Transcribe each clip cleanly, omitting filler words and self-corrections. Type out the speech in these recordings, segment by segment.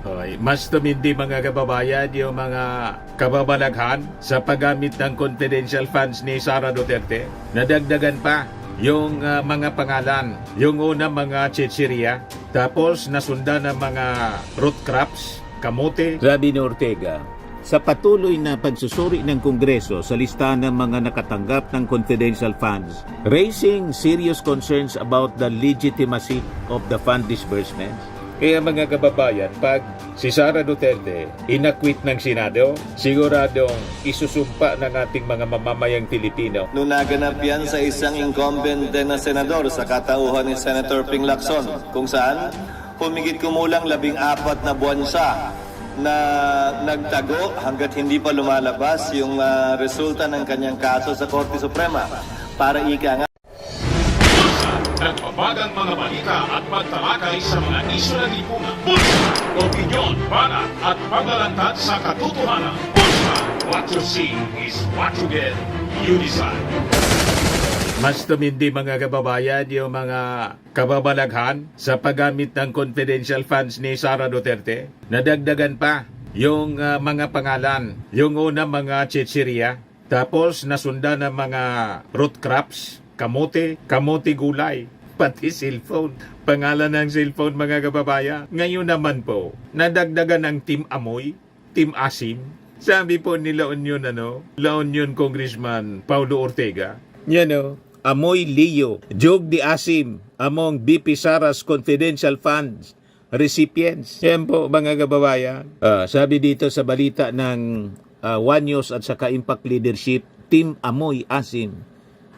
Okay. Mas tumindi mga kababayan yung mga kababalaghan sa paggamit ng confidential funds ni Sara Duterte. Nadagdagan pa yung mga pangalan. Yung una mga chichirya, tapos nasundan ng mga root crops, kamote. Sabi ni Ortega, sa patuloy na pagsusuri ng Kongreso sa listahan ng mga nakatanggap ng confidential funds, raising serious concerns about the legitimacy of the fund disbursements. Kaya mga kababayan, pag si Sara Duterte inakwit ng Senado, siguradong isusumpa ng ating mga mamamayang Pilipino. Nung naganap yan sa isang incumbent na senador sa katauhan ni Senator Ping Lacson, kung saan humigit kumulang 14 na buwan siya na nagtago hanggat hindi pa lumalabas yung resulta ng kanyang kaso sa Korte Suprema para ika nga nagbabagang mga balita at pagtalakay sa mga isyu ng lipunan. Bulsa! Opinyon, banat at paglalantad sa katotohanan. Bulsa! What you see is what you get. You decide. Mas tumindi mga kababayan yung mga kababalaghan sa paggamit ng confidential funds ni Sara Duterte. Nadagdagan pa yung mga pangalan. Yung una mga chichirya, tapos nasundan ng mga root crops, kamote gulay, pati cellphone. Pangalan ng cellphone mga kababayan. Ngayon naman po, nadagdagan ng Team Amoy, Team Asim. Sabi po ni La Union Congressman Paulo Ortega, Amoy Leo, Jog de Asim among BP Sara's confidential funds recipients. Yan po mga kababayan. Sabi dito sa balita ng One News at saka Impact Leadership, Team Amoy Asim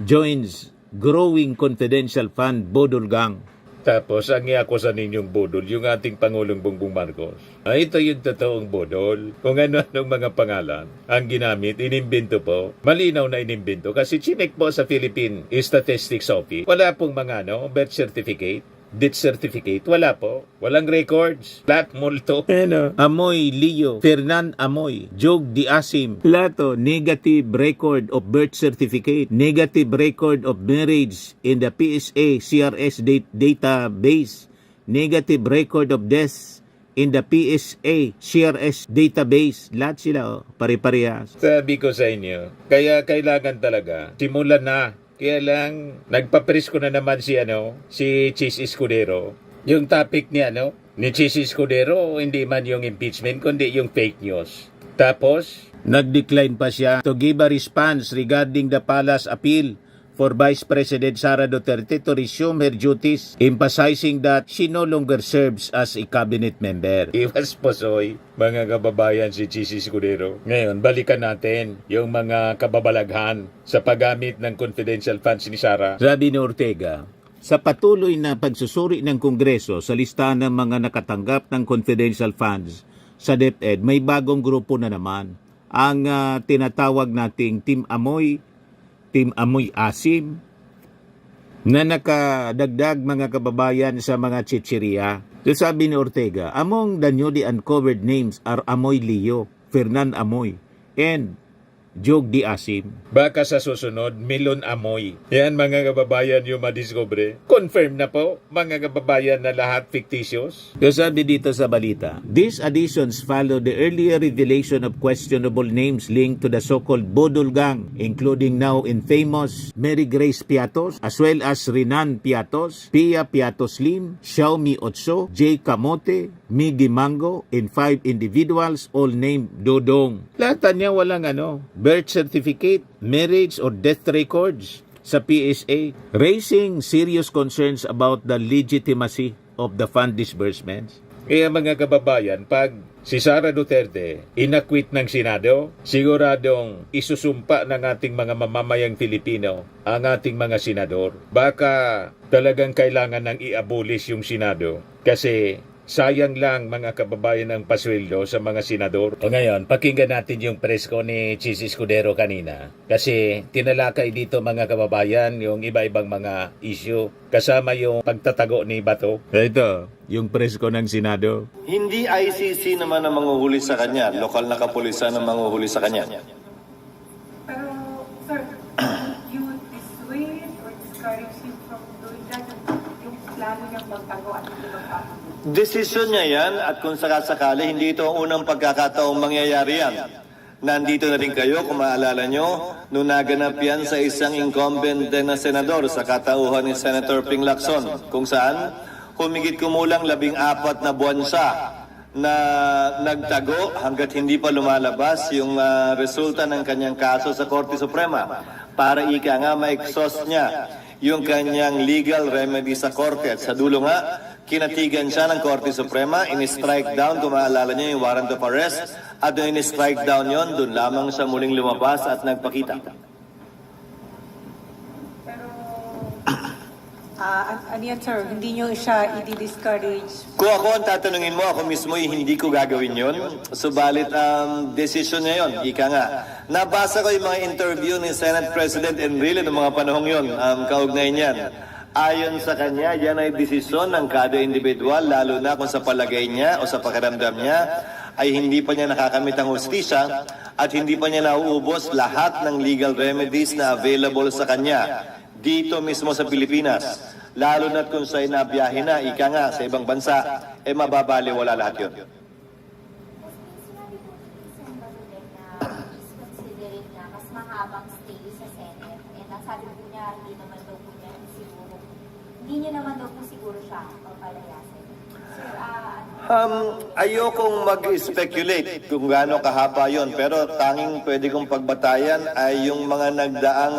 joins growing confidential fund Bodol Gang. Tapos, ang iakusan ninyong bodol, yung ating Pangulong Bongbong Marcos. Ito yung totoong bodol. Kung ano-anong mga pangalan ang ginamit, inimbento po. Malinaw na inimbento. Kasi chinek po sa Philippine Statistics Office. Wala pong mga birth certificate, death certificate. Wala po. Walang records. Lahat multo. Amoy Leo, Fernan Amoy, Jog Di Asim. Plato, negative record of birth certificate, negative record of marriage in the PSA CRS database, negative record of death in the PSA CRS database. Lahat sila, pare-parehas. Sabi ko sa inyo, kaya kailangan talaga simulan na. Kaya lang, nagpapresko na naman si Chis Escudero. Yung topic ni Chis Escudero, hindi man yung impeachment, kundi yung fake news. Tapos, nag-decline pa siya to give a response regarding the palace appeal for Vice President Sara Duterte to resume her duties, emphasizing that she no longer serves as a cabinet member. Iwas posoy, mga kababayan, si Chis Escudero. Ngayon, balikan natin yung mga kababalaghan sa paggamit ng confidential funds ni Sara. Sabi ni Ortega, sa patuloy na pagsusuri ng Kongreso sa listahan ng mga nakatanggap ng confidential funds sa DepEd, may bagong grupo na naman. Ang tinatawag nating Team Amoy Asim, na nakadagdag mga kababayan sa mga chichirya. So sabi ni Ortega, among the newly uncovered names are Amoy Leo, Fernan Amoy, and Jog Di Asim. Baka sa susunod, Milon Amoy. Yan mga kababayan yung madiscover. Confirm na po mga kababayan na lahat fictitious. So sabi dito sa balita, these additions follow the earlier revelation of questionable names linked to the so-called Bodol Gang, including now infamous Mary Grace Piatos, as well as Renan Piatos, Pia Piatos Lim, Xiaomi Otso, J. Camote, Miggy Mango, and 5 individuals all named Dodong. Lahat niya walang birth certificate, marriage or death records sa PSA, raising serious concerns about the legitimacy of the fund disbursements. Kaya mga kababayan, pag si Sara Duterte inakwit ng Senado, siguradong isusumpa ng ating mga mamamayang Pilipino ang ating mga senador. Baka talagang kailangan nang i-abolish yung Senado kasi sayang lang mga kababayan ang pasweldo sa mga senador. O ngayon, pakinggan natin yung presko ni Chis Escudero kanina. Kasi tinalakay dito mga kababayan yung iba-ibang mga issue. Kasama yung pagtatago ni Bato. Ito, yung presko ng Senado. hindi ICC naman ang manguhuli sa kanya, lokal na kapulisan ang manguhuli sa kanya. Pero, sir, you dissuade or discourage him from doing that, yung plano niyang magtago at hindi magpapagod? Desisyon niya yan at kung sakasakali, hindi ito ang unang pagkakataong mangyayari yan. Nandito na rin kayo, kung maalala nyo, nung naganap yan sa isang incumbent din na senador sa katauhan ni Senator Ping Lacson, kung saan humigit kumulang 14 na buwan siya na nagtago hanggat hindi pa lumalabas yung resulta ng kanyang kaso sa Korte Suprema para ika nga ma-exhaust niya yung kanyang legal remedy sa Korte. At sa dulo nga, kinatigan siya ng Korte Suprema, in-strike down, kung maalala niyo yung warrant of arrest, at nung in-strike down yon, doon lamang siya muling lumabas at nagpakita. Pero, ano yan, sir? Hindi nyo siya i-discourage? Kung ako ang tatanungin mo, ako mismo hindi ko gagawin yon. Subalit desisyon niya yon, ika nga. Nabasa ko yung mga interview ni Senate President Enrile noong mga panahong yon, kaugnay niyan. Ayon sa kanya, yan ay desisyon ng kada individual, lalo na kung sa palagay niya o sa pakiramdam niya ay hindi pa niya nakakamit ang hustisya at hindi pa niya nauubos lahat ng legal remedies na available sa kanya dito mismo sa Pilipinas. Lalo na kung siya'y nabiyahe na, ika nga, sa ibang bansa, mababaliwala lahat yun. Sinabi po ni Sen. Baduleg na is considering na mas mahabang stay sa Senate. And ang sabi po niya, hindi naman daw po niya siguro. Hindi niya naman daw po siguro siya papalayasin. Sir, Ayokong mag-speculate kung gaano kahaba yon, pero tanging pwede kong pagbatayan ay yung mga nagdaang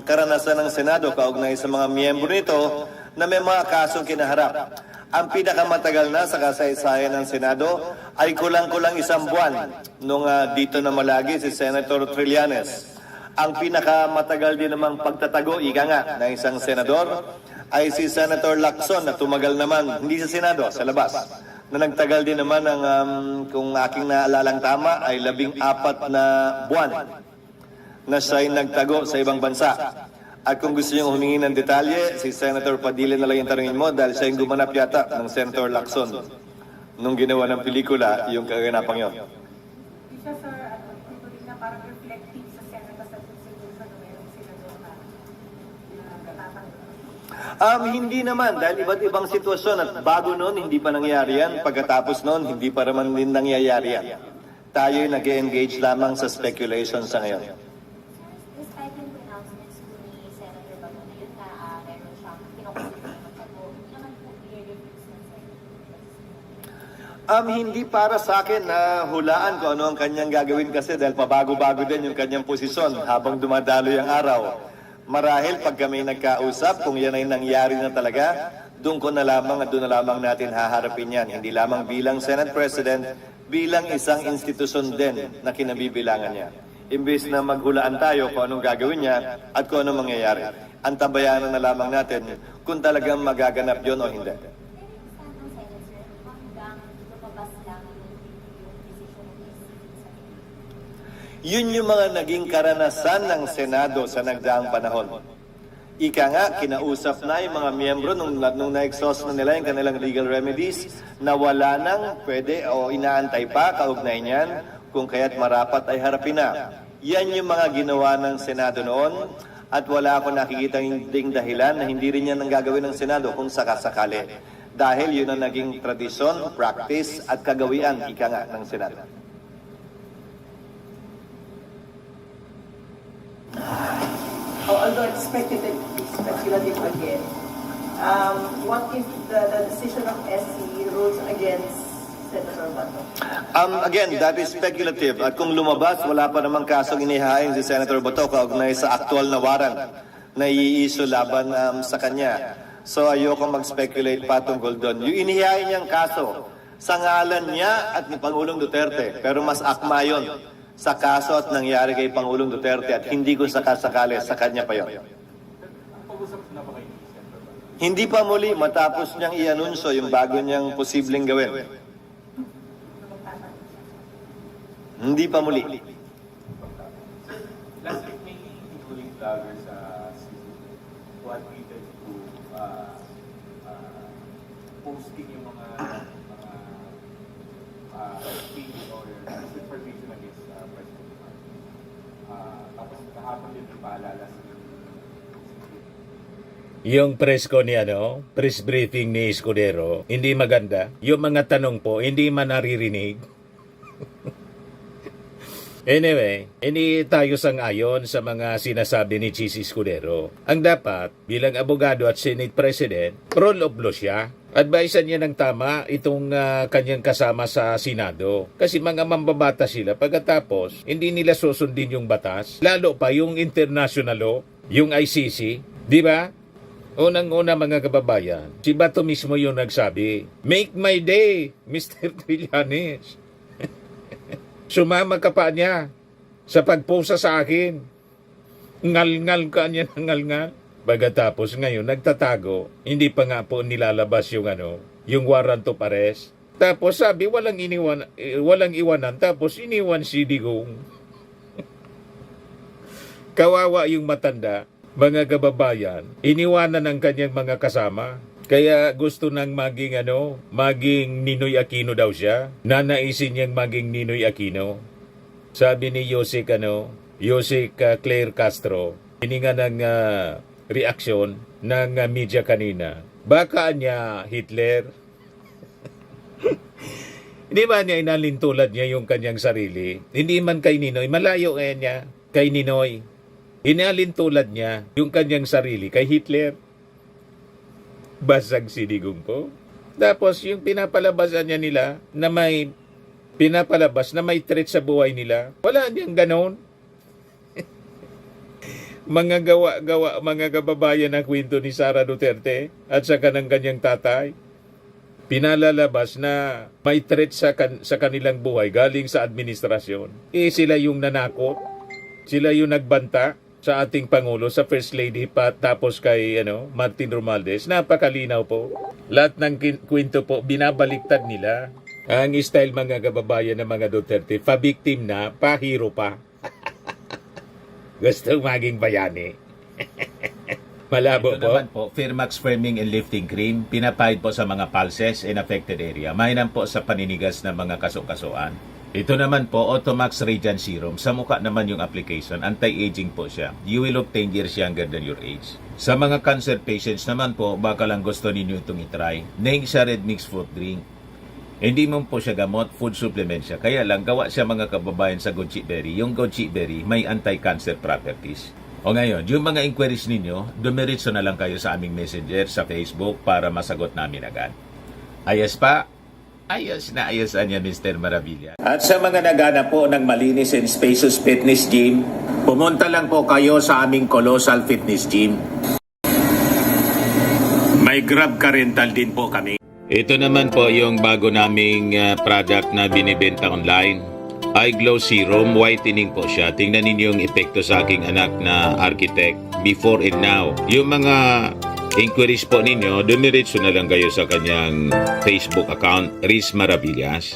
karanasan ng Senado kaugnay sa mga miyembro nito na may mga kasong kinaharap. Ang pinakamatagal na sa kasaysayan ng Senado ay kulang-kulang 1 buwan nung dito na malagi si Senator Trillanes. Ang pinakamatagal din namang pagtatago, ika nga, ng isang senador ay si Senator Lacson na tumagal naman, hindi sa Senado, sa labas, na nagtagal din naman ng, kung aking naalalang tama, ay 14 na buwan na siya'y nagtago sa ibang bansa. At kung gusto niyong humingi ng detalye, si Senator Padilla na lang yung tanungin mo dahil siya yung gumanap yata ng Senator Lacson nung ginawa ng pelikula yung kaganapang yon. Hindi siya, sir, ito din na parang reflective sa Senate sa siguro na mayroong senador na natatanggap. Hindi naman, dahil iba't ibang sitwasyon at bago noon, hindi pa nangyayari yan. Pagkatapos noon, hindi pa naman din nangyayari yan. Tayo'y nag-engage lamang sa speculation sa ngayon. despite yung pronouncements po ni Senator Bato na yun na meron siyang kinukulit na magtago, hindi naman po i-refuse ng Senate. Hindi para sa akin na hulaan kung ano ang kanyang gagawin kasi dahil pabago-bago din yung kanyang posisyon habang dumadalo yung araw. Marahil pag kami nagkausap, kung yan ay nangyari na talaga, doon ko na lamang at doon na lamang natin haharapin yan. Hindi lamang bilang Senate President, bilang isang institusyon din na kinabibilangan niya. Imbes na maghulaan tayo kung anong gagawin niya at kung anong mangyayari. Ang tabayanan na lamang natin kung talagang magaganap yon o hindi. Pero yung stand ng Senate, sir, hanggang lumabas lang yung decision ng SC sa Yun yung mga naging karanasan ng Senado sa nagdaang panahon. Ika nga, kinausap na yung mga miyembro nung na-exhaust na nila yung kanilang legal remedies na wala nang pwede o inaantay pa kaugnay niyan kung kaya't marapat ay harapin na. Yan yung mga ginawa ng Senado noon at wala ako nakikitang ding dahilan na hindi rin yan ang gagawin ng Senado kung sakasakali. Dahil yun ang naging tradisyon, practice at kagawian, ika nga, ng Senado. Although it's speculative again, what if the decision of SC rules against Senator Bato? Again, that is speculative. At kung lumabas, wala pa namang kasong inihain si Senator Bato kaugnay sa aktual na warrant na i-issue laban sa kanya. So ayoko mag-speculate pa tungkol doon. Yung inihain niyang kaso sa ngalan niya at ni Pangulong Duterte, pero mas akma yun sa kaso at nangyari kay Pangulong Duterte at hindi ko sakasakali sa kanya pa yun. Hindi pa muli matapos niyang i-anunsyo yung bago niyang posibleng gawin. Hindi pa muli. Last week, may including vloggers sa who admitted to posting yung mga speech or misinformation against President Marcos. Tapos kahapon din yung paalala sa Yung press ko ni press briefing ni Escudero, hindi maganda. Yung mga tanong po, hindi man naririnig. Anyway, hindi tayo sang-ayon sa mga sinasabi ni Chis Escudero. Ang dapat, bilang abogado at Senate President, rule of law siya. Advisean niya ng tama itong kanyang kasama sa Senado. Kasi mga mambabata sila, pagkatapos, hindi nila susundin yung batas. Lalo pa yung international law, yung ICC, di ba? Unang-una mga kababayan, si Bato mismo yung nagsabi, "Make my day, Mr. Trillanes." Sumama ka pa niya sa pagposa sa akin. Ngal-ngal ka niya ng ngal-ngal. Pagkatapos ngayon, nagtatago, hindi pa nga po nilalabas yung yung warrant of arrest. Tapos sabi, walang iwanan, tapos iniwan si Digong. Kawawa yung matanda. Mga kababayan, iniwanan ng kanyang mga kasama. Kaya gusto nang maging maging Ninoy Aquino daw siya. Nanaisin niyang maging Ninoy Aquino. Sabi ni Yosek Claire Castro, hininga ng reaksyon ng media kanina. Baka niya Hitler. Hindi ba niya inalintulad niya yung kanyang sarili? Hindi man kay Ninoy, malayo niya kay Ninoy. Inalintulad niya yung kanyang sarili kay Hitler. Basag si Digong po. Tapos yung pinapalabasan niya nila na may pinapalabas na may threat sa buhay nila. Wala niyang ganon. Mga gawa-gawa, mga kababayan na kwento ni Sara Duterte at saka ng kanyang tatay. Pinalalabas na may threat sa kanilang buhay galing sa administrasyon. Sila yung nanakot. Sila yung nagbanta sa ating Pangulo, sa First Lady tapos kay Martin Romualdez. Napakalinaw po. Lahat ng kwento po, binabaliktad nila. Ang style mga kababayan ng mga Duterte, pa-victim na, pa-hero pa. Gusto maging bayani. Malabo Ito po. naman po, Firmax Firming and Lifting Cream, pinapahid po sa mga pulses in affected area. Mainam po sa paninigas ng mga kaso-kasuan. Ito naman po, Automax Radiant Serum. Sa mukha naman yung application, anti-aging po siya. You will look 10 years younger than your age. Sa mga cancer patients naman po, baka lang gusto ninyo itong itry. Neng siya red mixed fruit drink. Hindi mo po siya gamot, food supplement siya. Kaya lang, gawa siya mga kababayan sa goji berry. Yung goji berry, may anti-cancer properties. O ngayon, yung mga inquiries ninyo, dumiritso na lang kayo sa aming messenger sa Facebook para masagot namin agad. Ayos pa? Ayos na ayos niya, Mr. Maravilla. At sa mga naghanap po ng malinis and spacious fitness gym, pumunta lang po kayo sa aming Colossal Fitness Gym. May Grab ka rental din po kami. Ito naman po yung bago naming product na binibenta online. Eye Glow Serum, whitening po siya. Tingnan ninyo yung epekto sa aking anak na architect before and now. Yung mga inquiries po ninyo, dumiretso na lang kayo sa kanyang Facebook account, Riz Maravillas.